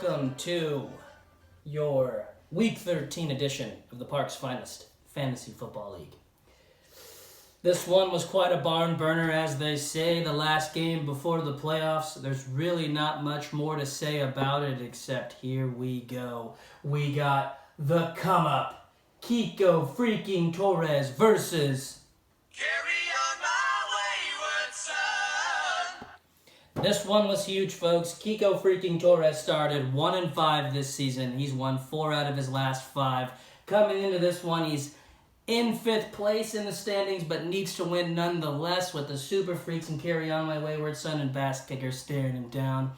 welcome to your Week 13 edition of the Park's Finest Fantasy Football League. This one was quite a barn burner, as they say, the last game before the playoffs. There's really not much more to say about it except here we go. We got the come-up, Kiko freaking Torres versus... Carry on my wayward son. This one was huge, folks. Kiko freaking Torres started 1-5 this season. He's won 4 out of his last 5. Coming into this one, he's in 5th place in the standings, but needs to win nonetheless with the Super Freaks and Carry On My Wayward Son and Bass Kicker staring him down.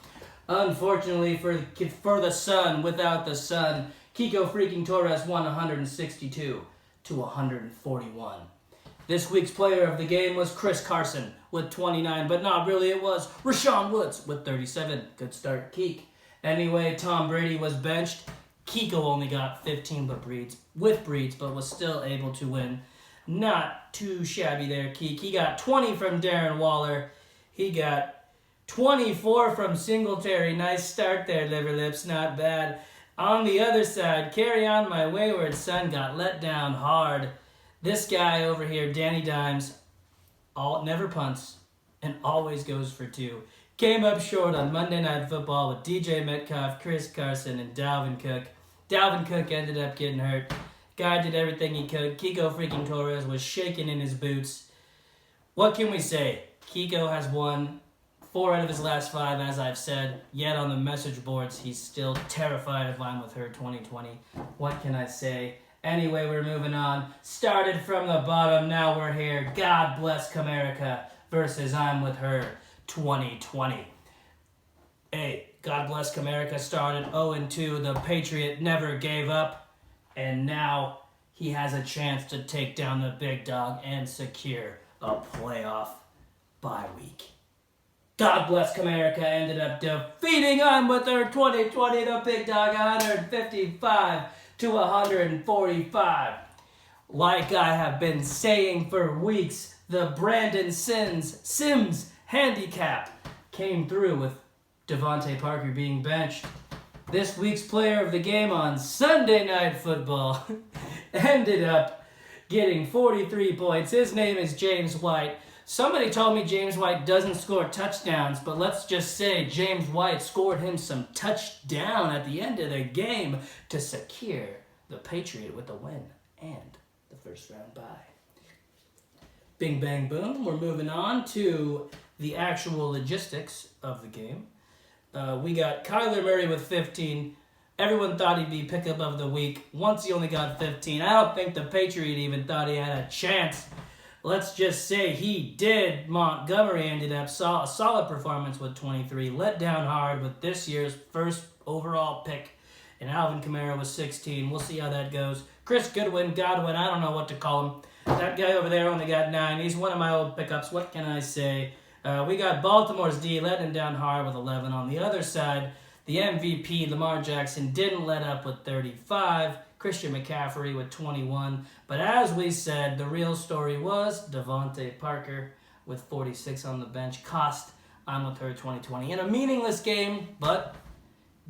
Unfortunately for the Sun, without the Sun, Kiko freaking Torres won 162 to 141. This week's player of the game was Chris Carson with 29, but not really, it was Rashawn Woods with 37. Good start, Keek. Anyway, Tom Brady was benched. Kiko only got 15 but was still able to win. Not too shabby there, Keek. He got 20 from Darren Waller. He got 24 from Singletary. Nice start there, Liver Lips. Not bad. On the other side, Carry On My Wayward Son got let down hard. This guy over here, Danny Dimes, never punts and always goes for 2. Came up short on Monday Night Football with DJ Metcalf, Chris Carson, and Dalvin Cook. Dalvin Cook ended up getting hurt. Guy did everything he could. Kiko freaking Torres was shaking in his boots. What can we say? Kiko has won 4 out of his last 5, as I've said. Yet on the message boards, he's still terrified of I'm With Her 2020. What can I say? Anyway, we're moving on. Started from the bottom, now we're here. God Bless Comerica versus I'm With Her 2020. Hey, God Bless Comerica started 0-2. The Patriot never gave up. And now he has a chance to take down the big dog and secure a playoff bye week. God Bless Comerica ended up defeating I'm With Her 2020, the big dog, 155 to 145. Like I have been saying for weeks, the Brandon Sims handicap came through with Devontae Parker being benched. This week's player of the game on Sunday Night Football ended up getting 43 points. His name is James White. Somebody told me James White doesn't score touchdowns, but let's just say James White scored him some touchdown at the end of the game to secure the Patriot with the win and the first round bye. Bing, bang, boom. We're moving on to the actual logistics of the game. We got Kyler Murray with 15. Everyone thought he'd be pickup of the week. Once he only got 15. I don't think the Patriot even thought he had a chance. Let's just say he did. Montgomery ended up a solid performance with 23. Let down hard with this year's first overall pick. And Alvin Kamara was 16. We'll see how that goes. Chris Godwin, I don't know what to call him. That guy over there only got 9. He's one of my old pickups. What can I say? We got Baltimore's D letting down hard with 11. On the other side, the MVP, Lamar Jackson, didn't let up with 35. Christian McCaffrey with 21. But as we said, the real story was Devontae Parker with 46 on the bench. Cost I'm With Her 2020. In a meaningless game, but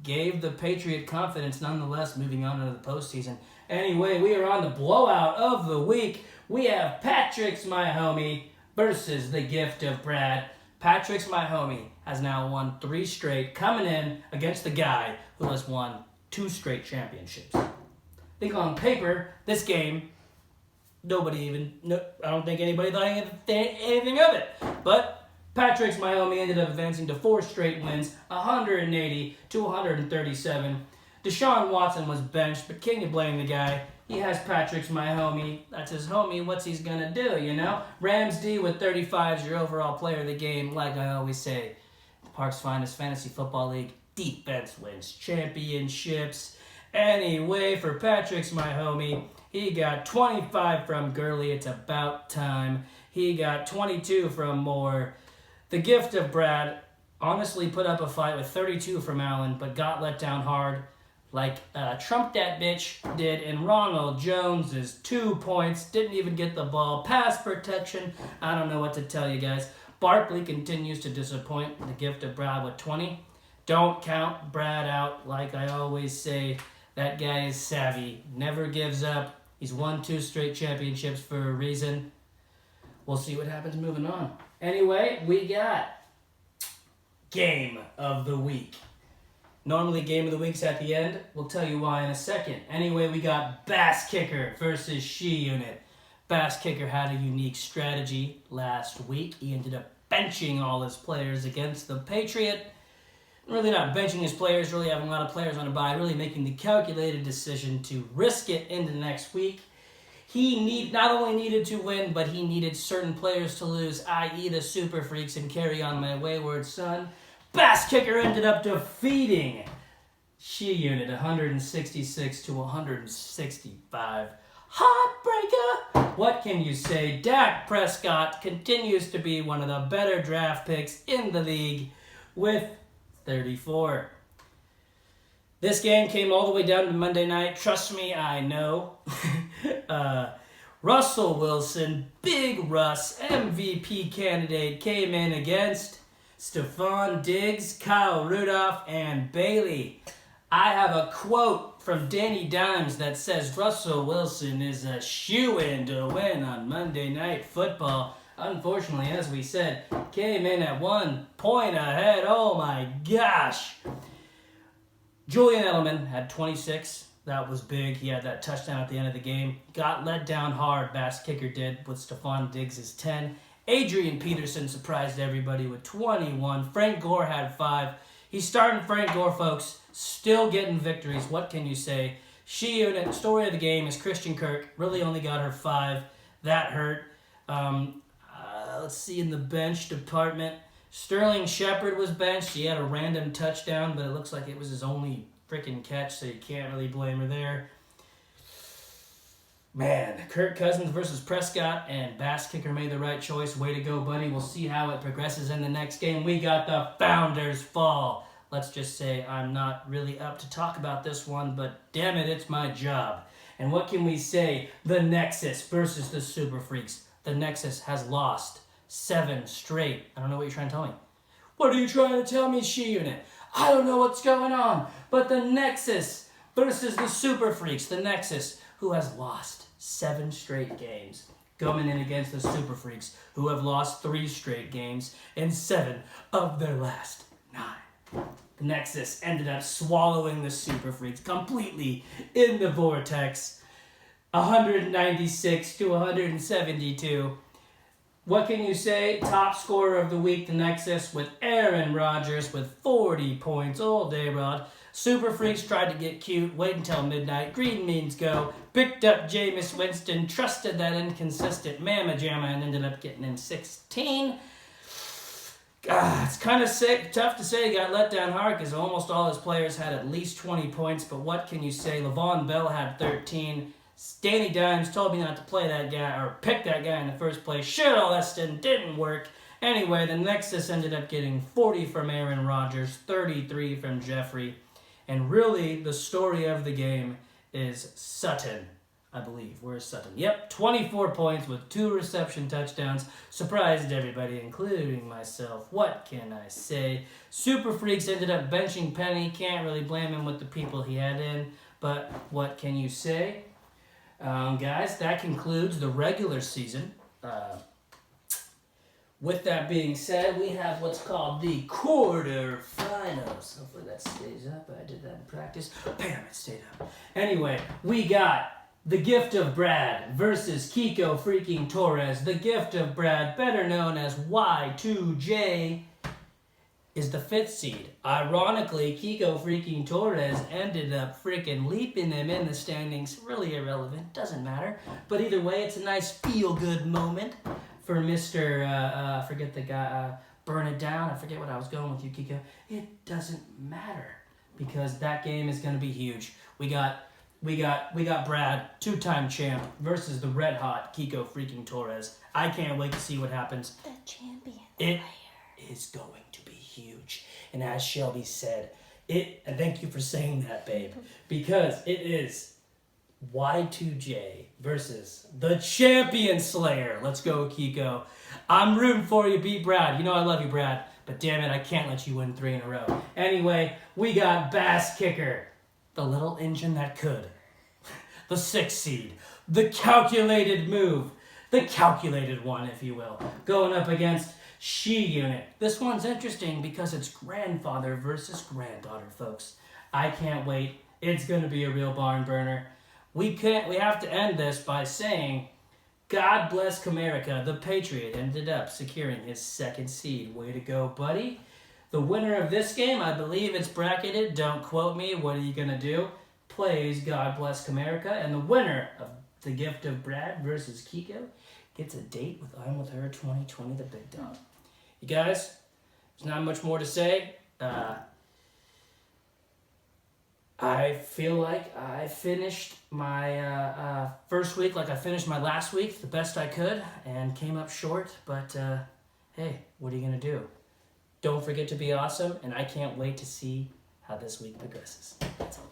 gave the Patriot confidence nonetheless moving on into the postseason. Anyway, we are on the blowout of the week. We have Patrick's My Homie versus the Gift of Brad. Patrick's My Homie has now won 3 straight, coming in against the guy who has won 2 straight championships. I think on paper, this game, I don't think anybody thought anything of it. But Patrick's My Homie ended up advancing to 4 straight wins, 180 to 137. Deshaun Watson was benched, but can you blame the guy? He has Patrick's My Homie. That's his homie. What's he's going to do, you know? Rams D with 35 is your overall player of the game. Like I always say, the Park's Finest Fantasy Football League, defense wins championships. Anyway, for Patrick's My Homie, he got 25 from Gurley. It's about time. He got 22 from Moore. The Gift of Brad honestly put up a fight with 32 from Allen, but got let down hard. Like Trump that bitch did, and Ronald Jones is 2 points, didn't even get the ball. Pass protection, I don't know what to tell you guys. Barkley continues to disappoint. The Gift of Brad with 20. Don't count Brad out. Like I always say, that guy is savvy. Never gives up. He's won 2 straight championships for a reason. We'll see what happens moving on. Anyway, we got Game of the Week. Normally, Game of the Week's at the end. We'll tell you why in a second. Anyway, we got Bass Kicker versus She Unit. Bass Kicker had a unique strategy last week. He ended up benching all his players against the Patriot. Really not benching his players, really having a lot of players on a bye, really making the calculated decision to risk it into next week. He not only needed to win, but he needed certain players to lose, i.e. the Super Freaks, and Carry On My Wayward Son. Bass Kicker ended up defeating She Unit 166 to 165. Heartbreaker! What can you say? Dak Prescott continues to be one of the better draft picks in the league with 34. This game came all the way down to Monday night. Trust me, I know. Russell Wilson, Big Russ, MVP candidate, came in against Stephon Diggs, Kyle Rudolph, and Bailey. I have a quote from Danny Dimes that says Russell Wilson is a shoo-in to win on Monday Night Football. Unfortunately, as we said, came in at 1 point ahead. Oh my gosh. Julian Edelman had 26. That was big. He had that touchdown at the end of the game. Got let down hard, Bass Kicker did, with Stephon Diggs' 10. Adrian Peterson surprised everybody with 21. Frank Gore had 5. He's starting Frank Gore, folks. Still getting victories. What can you say? She Unit, story of the game is Christian Kirk. Really only got her 5. That hurt. Let's see, in the bench department, Sterling Shepard was benched. He had a random touchdown, but it looks like it was his only freaking catch, so you can't really blame her there. Man, Kirk Cousins versus Prescott, and Bass Kicker made the right choice. Way to go, buddy. We'll see how it progresses in the next game. We got the Founders Fall. Let's just say I'm not really up to talk about this one, but damn it, it's my job. And what can we say? The Nexus versus the Super Freaks. The Nexus has lost 7 straight. I don't know what you're trying to tell me. What are you trying to tell me, She Unit? I don't know what's going on. But the Nexus versus the Super Freaks. The Nexus, who has lost 7 straight games, coming in against the Super Freaks, who have lost 3 straight games in 7 of their last 9. The Nexus ended up swallowing the Super Freaks completely in the vortex. 196 to 172. What can you say? Top scorer of the week, the Nexus, with Aaron Rodgers with 40 points all day, Rod. Super Freaks tried to get cute, wait until midnight, green means go, picked up Jameis Winston, trusted that inconsistent Mama Jamma, and ended up getting in 16. It's kind of tough to say he got let down hard because almost all his players had at least 20 points, but what can you say? Le'Veon Bell had 13. Danny Dimes told me not to play that guy or pick that guy in the first place. Shit, all that didn't work. Anyway, the Nexus ended up getting 40 from Aaron Rodgers, 33 from Jeffrey. And really, the story of the game is Sutton, I believe. Where's Sutton? Yep, 24 points with 2 reception touchdowns. Surprised everybody, including myself. What can I say? Super Freaks ended up benching Penny. Can't really blame him with the people he had in. But what can you say? Guys, that concludes the regular season. With that being said, we have what's called the quarterfinals. Hopefully that stays up. I did that in practice. Bam, it stayed up. Anyway, we got the Gift of Brad versus Kiko freaking Torres. The Gift of Brad, better known as Y2J, is the 5th seed. Ironically, Kiko freaking Torres ended up freaking leaping him in the standings. Really irrelevant. Doesn't matter. But either way, it's a nice feel-good moment for Mr. Forget the guy, Burn It Down. I forget what I was going with you, Kiko. It doesn't matter because that game is going to be huge. We got Brad, 2-time champ, versus the red hot Kiko freaking Torres. I can't wait to see what happens. The champion It is going to be huge. And as Shelby said, and thank you for saying that, babe, because it is Y2J versus the Champion Slayer. Let's go, Kiko. I'm rooting for you. Beat Brad. You know I love you, Brad. But damn it, I can't let you win 3 in a row. Anyway, we got Bass Kicker, the little engine that could. The 6 seed, the calculated move, the calculated one, if you will, going up against She Unit. This one's interesting because it's grandfather versus granddaughter, folks. I can't wait. It's going to be a real barn burner. We have to end this by saying, God bless Comerica. The Patriot ended up securing his 2nd seed. Way to go, buddy. The winner of this game, I believe it's bracketed. Don't quote me. What are you going to do? Plays God bless Comerica. And the winner of the gift of Brad versus Kiko gets a date with I'm With Her 2020, the big dog. You guys, there's not much more to say. I feel like I finished my first week like I finished my last week the best I could and came up short. But hey, what are you going to do? Don't forget to be awesome, and I can't wait to see how this week progresses. That's all.